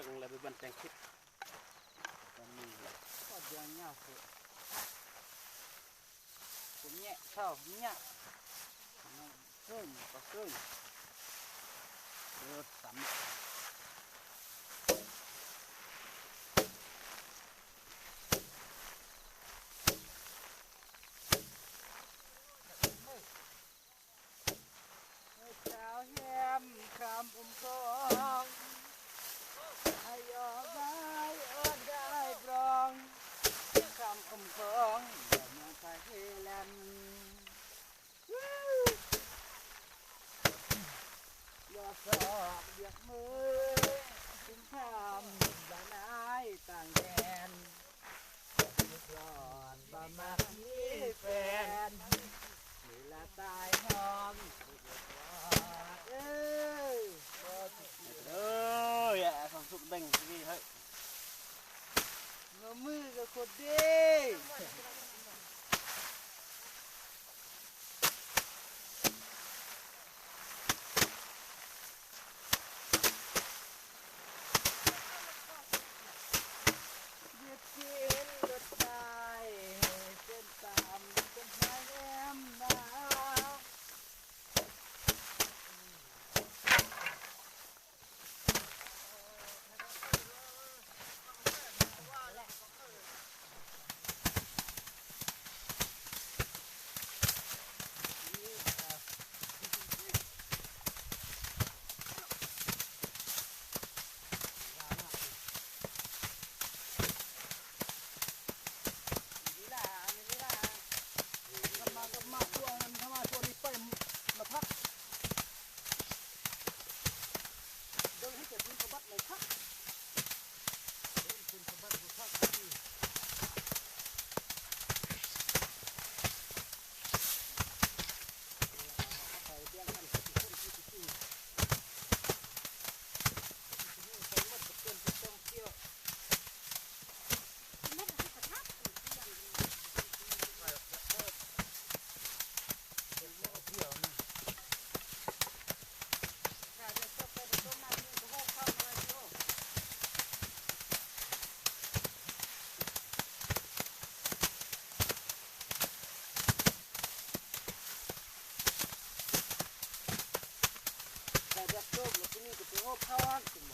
ก็ยังเลยไปบันแตงคิดตอนนี้ก็ยังเงาเสียผมแย่เท่าแย่ขึ้นก็ขึ้นเดือดสำเช้าแยมคำกองให้ยอมได้เอิ้นได้ปรองคำกองอย่ามาใส่แลนอย่าสอบเบียกมือถึงทำบ้านนายต่างแดนยุคหลอนบ้านมาที่แฟนเวลาตายห้องเอ้ยความสุขเบ่งที่เฮ้ยเงามือกับคนดียึดกินรถไฟเส้นตามเป็นไม้แอมดาวมาช่วงนั้นถ้ามาช่วงนี้ไปมาพักเดินให้เก็บพื้นกระบัดเลยพักเดินพื้นกระบัดพักที่ไปเบี้ยงกันที่ต้นที่ที่นี่ใช้หมดเป็นต้นเกี่ยวไม่ได้กระทับแต่จะต้มแล้วที่นี่ก็จะงบข้าวอัน